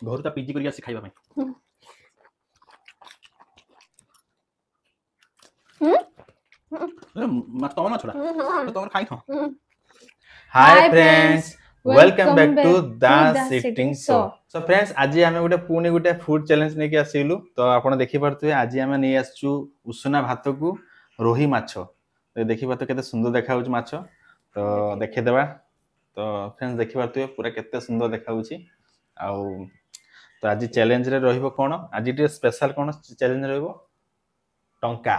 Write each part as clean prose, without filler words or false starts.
घर तो पीजी करके आसी खाइबा में तम छोड़ा तो तुम खाई थो। Hi friends, welcome back to the sitting show. So friends, आज आमे गोटे पुणी गोटे फूड चैलेंज नेकी आसिलु। तो आपण देखि परथुए आज आमे नै आछू उसना भात को रोही माछो। तो देखि परथु केते सुंदर देखा होछ माछो। तो देखि देबा। तो फ्रेंड्स देखि परथुए पूरा केते सुंदर देखा होछि। आउ तो आज चैलेंज रे रहिबो कोन? आज टे स्पेशल कोन चैलेंज रहिबो? टंका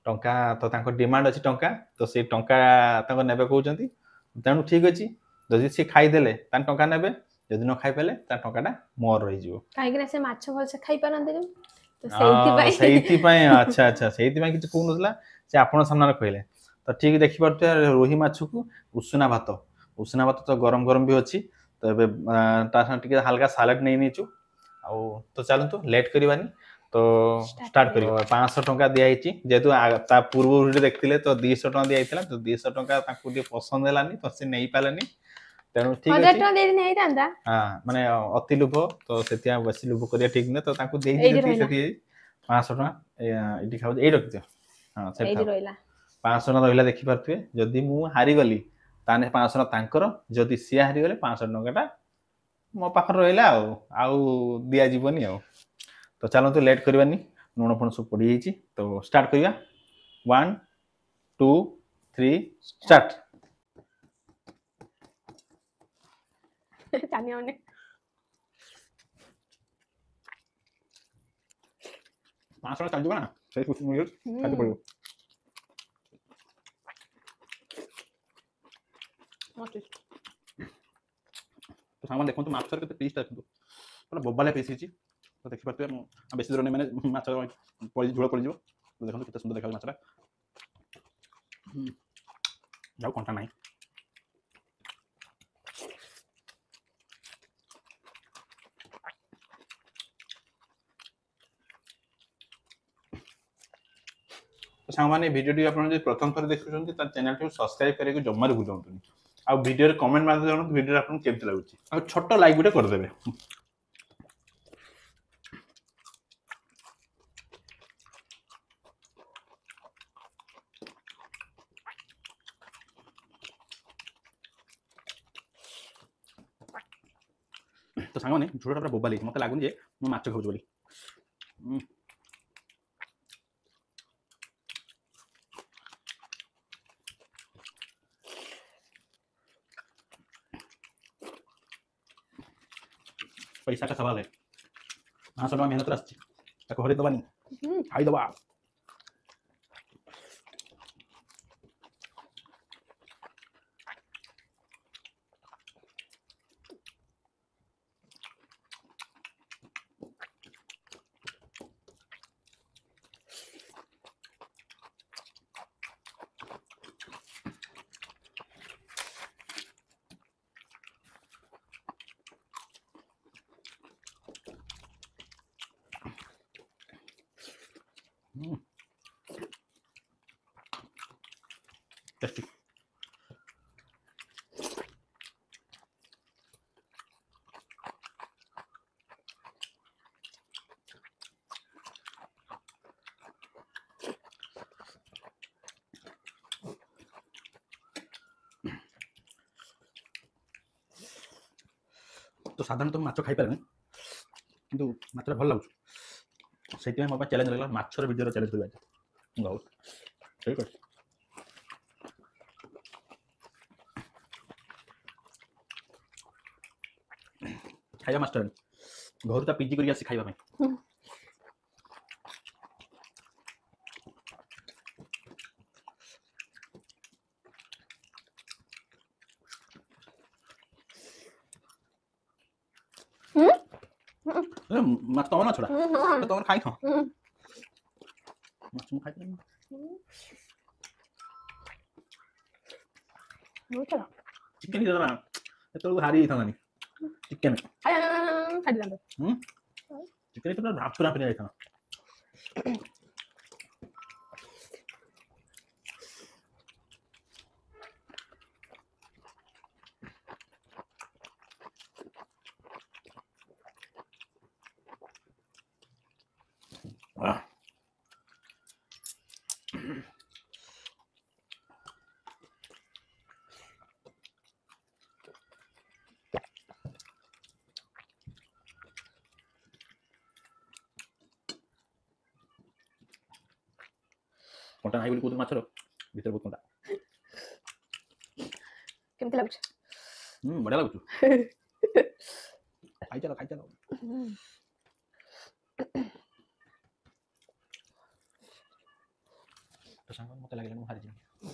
टंका तो तांको डिमांड अछि टंका। तो से टंका तांको नेबे कहउचंती। तेणु ठीक अछि, जदि से खाइदेले तान टंका नेबे, जदि न खाइ पेले ता टंकाटा मोर रहि जिवो। काहेकि से माछ भल से खाइ पारंती तो सेइति पय अच्छा अच्छा सेइति पय किछ कहउनसला से आपण सामने कहले। तो ठीक देखि परते रोही माछ को उसना भात तो गरम गरम भी अछि। तो एबे ता संग टिके हल्का सलाड नै नीचू। आ तो चलंतु लेट करिवानी। तो स्टार्ट करियो। 500 टंका दिया हिची, जेतु ता पूर्व वीडियो देखथिले तो 200 टंका दिया हितला। तो 200 टंका ताकू दे पसंद हेलानी, तो से नै पालानी। तेणु ठीक अछि 1000 टंका दे नै तांदा। हां माने अति लोभ, तो सेतिया बेसी लोभ करिया ठीक नै। तो ताकू देहि जेति सेति 500 टंका इटी खाउ ए रखियो। हां से एडी रोइला 500 टंका रहिला देखि परथुए। जदि मु हारि गली ताने 500 टंका तांकर, जदि सिया हारि गले 500 टंकाटा मो पाखर रहिला आउ दिया जीवनी आउ। तो चलंतु लेट करिवानी। नून फण सब पड़ी जाइछि। तो स्टार्ट करिया। 1 2 3 स्टार्ट। तानी ओने 500 टंका चल ना सही कुछ मिल खाते पड़ो। तो सामान देखो तो माछर के पीस देखो पूरा बोबाले पीस हिची। तो देखि परते बेसी दूर नै माने माछ पड़ी झोल पड़ी जिवो। तो देखो कितना सुंदर देखा माछरा। जाऊ कंटा नाही। तो सामान्य वीडियो टी आपण जे प्रथम थर देखुछन्ती त चैनल को सब्सक्राइब करे को जम्मा भूलंतुनी। आ वीडियो रे कमेंट मार देनु वीडियो आपन केमति लागुची। आ छोटो लाइक गुटे कर देबे। तो सांग माने झोड़टा पूरा बोबाली मते लागुनी जे मु माछ खाउछ बोली। पैसा का सवाल है। 500 टका मेहनत आछि ताको हरि दबानी खाई दबा। टेस्टी तो साधारण तो माछ खाई पारे किंतु माछरा भल लागु सेति में मोबा चैलेंज रहला माछर वीडियो चैलेंज करबा गाउ ठीक है। खाइबा मास्टर घर तो पीजी करके आसी खाइबा में माछ तम ना छोड़ा तो तुम खाई थो। माछ मु खाई चिकन ही ना तो हारी था नहीं चिकन चिकन तो भाप पूरा पे था। कंटा नाही बोली कोदन माछर भीतर बहुत कंटा केमती लाଗୁଛି बढ़िया लागुଛୁ खाई चलो तो सांग मत लगे मैं हारी जाऊंगी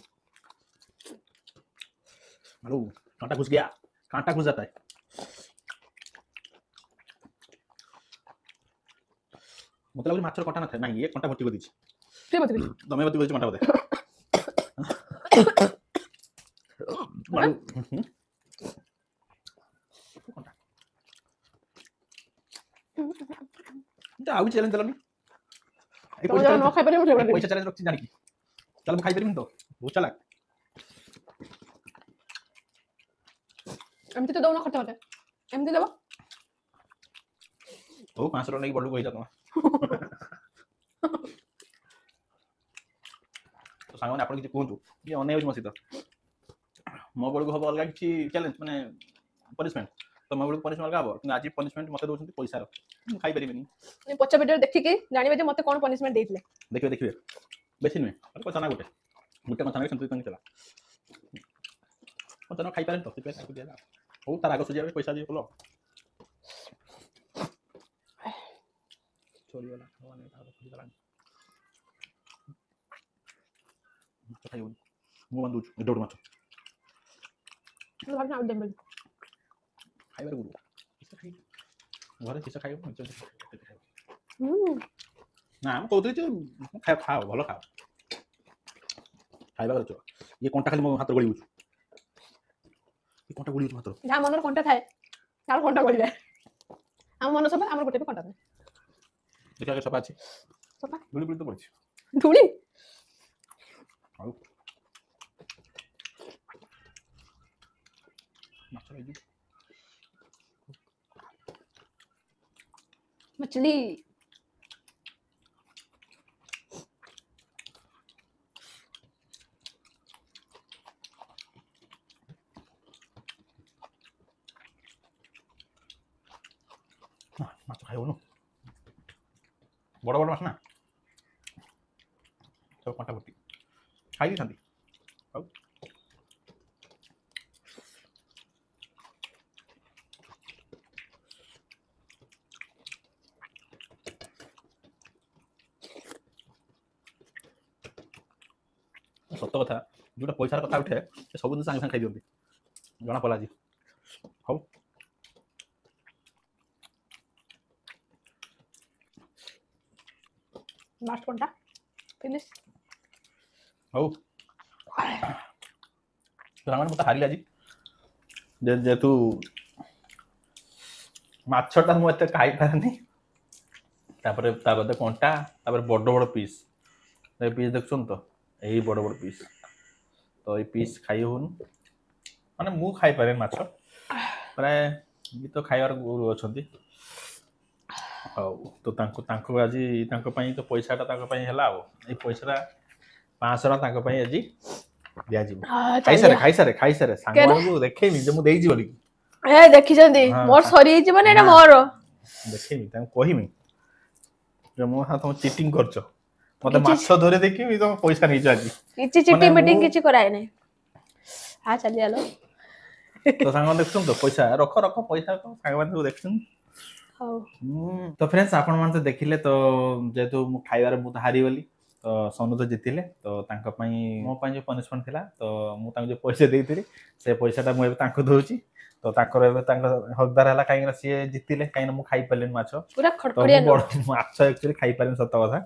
हेलो कांटा घुस गया कांटा घुस जाता है मतलब माछर कंटा ना था नहीं ये कंटा भर्ती कर दीजिए के मत तमे भर्ती कर कंटा बोधे आउ चैलेंज चलो तो जानो न खाइ परिम जे पैसा चैलेंज रखछि जानि की चल मैं खाइ परिम तो बहुत चला एमती तो दउन खर्च मते एमती देबो ओ 500 टका नहीं बडू कहि जातो तो सांगने आपण किछ कोहंतु ये अने होछ मसी तो मो बडू हबो अलग किछ चैलेंज माने पनिशमेंट तो मो बडू पनिशमेंट अलग हबो कि आज पनिशमेंट मते दोछंती पैसा रो खाइ परिबिनी नि पछा वीडियो देखि के जानिबे जे मते कोन पनिशमेंट देइतले देखिए बेसी नुहे पैसा ना गोटे कथा ना संतुलित चला मत ना खाइ पारे तो पैसा को दिया हो तार आगो सुजिया पैसा दिए बोलो चोरी वाला भगवान ने तार खुद चला तो खाइ मु बंदू डोड माछ भाग ना देबे खाइबार गुरु किस खाइ घरे किस खाइबो ना हम कहते जे खाओ भलो खाओ खाइबा करछ ये कोनटा खाली मो हाथ गळी उछ ये कोनटा गळी उछ हाथ जा मनर कोनटा थाए तार कोनटा गळी जाय हम मन सब हमर गोटे भी कोनटा देखा के सपा अछि सपा गुली गुली तो पड़छ धूली आउ माछ रे मछली माछ खाइबो न बड़ बड़ माछ ना तो कंटा भर्ती खाइ दी थांती आउ सत्य कथा जोटा पैसार कथा उठे से सब दिन सांगे सांगे खाई दियंती जना पला जी हौ लास्ट कोनटा फिनिश हौ रामन मत हारिला जी जे तू माछटा मु एते खाई पारनी तापर कंटा तापर बड़ बड़ पीस पीस देखछन तो यही बड़ बड़ पीस तो ये पीस खाई होन माने मु खाई पारे माछ प्राय ये तो खाइबार गुरु अछंती हौ तो तांको आज तांको पई तो पैसाटा तांको पई हला हो ए पैसाटा 500 टा तांको पई आज दिया जी खाई सारे सांग को देखेमी जे मु देई जी बोली ए देखि जंदी मोर सरी जी बने ना मोर देखेमी तांको कहिमी जे मो हाथ चीटिंग करछो मते माछ धरे देखिमी तो पैसा नहीं जाजी किछि चिटिंग मीटिंग किछि कराय नै हां चली आलो तो सांग देखछन तो पैसा रख पैसा को सांग माने देखछन हौ तो फ्रेंड्स आपण मान तो देखिले तो जेतु मु खाइबार मु हारी गली तो सोनू तो जितिले तो तांका पई मो पई जो पनिशमेंट थिला तो मु तांको जो पैसा देइतिली से पैसाटा मु एबे तांको दोउची तो ताकर एबे तांका हकदार हला काई से जितिले काई मु खाइ पलेन माछ पूरा खड़खड़िया माछ एक्चुअली खाइ पारेन सत कथा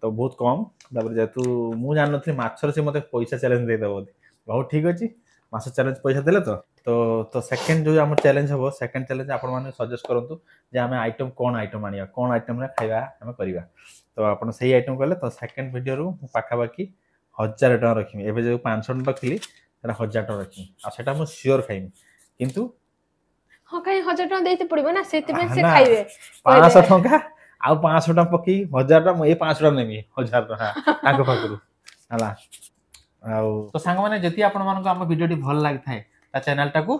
तो बहुत कम तापर जेतु मु जान नथि माछर से मते पैसा चैलेंज दे देबो बहुत ठीक अछि माछ चैलेंज पैसा देले तो सेकंड जो हमर चैलेंज हबो सेकंड चैलेंज आपण माने सजेस्ट करंतु जे हमें आइटम कोन आइटम आनिया कोन आइटम रे खाइबा हम करिवा तो आपण सही आइटम करले तो सेकंड वीडियो रु पाखा बाकी 1000 टका रखिमी एबे जो 500 टका रखली एटा 1000 टका रखिमी आ सेटा मु श्योर खाइमी किंतु हां काई 1000 टका देते पड़िबो ना सेति में से खाइबे 500 टका आ 500 टका पकी 1000 टका ए 500 टका नेमी 1000 टका आगो पाकरू हला आ तो संग माने जति आपण मानको हम वीडियो टी भल लागि थाए ता चैनल टाकू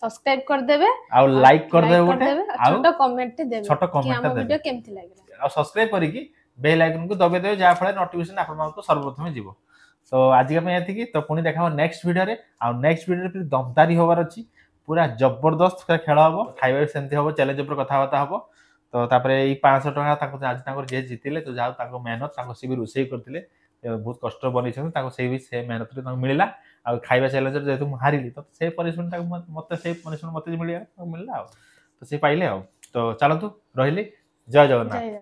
सब्सक्राइब कर देबे आ लाइक कर देबे गोटे छोटो कमेंट देबे छोटो कमेंट कि हम देबे वीडियो केमथि लागला आ सब्सक्राइब करी कि बेल आइकन को दबाई देवे जहाँ फल नोटिफिकेशन आपको सर्वप्रथम जीव। तो आज एतिकी तो पुणी देखा नेक्स्ट वीडियो रे आ नेक्स्ट वीडियो रे दमदारी होबार अच्छी पूरा जबरदस्त पूरा खेल हम खाଇବା सेमती हम चैलेंज उपर कथबार्ता हम। तो तापरे ई 500 टका आज जे जीतिले तो जाओ मेहनत सी भी रोषे करते बहुत कष्ट बन से भी से मेहनत मिलला आ खाଇବା चैलेंज जेहेतु हारिली तो से पनिशमेंट मत से पनिशमेंट मत मिलला तो से पाइले आ। तो चलतु रही जय जगन्नाथ।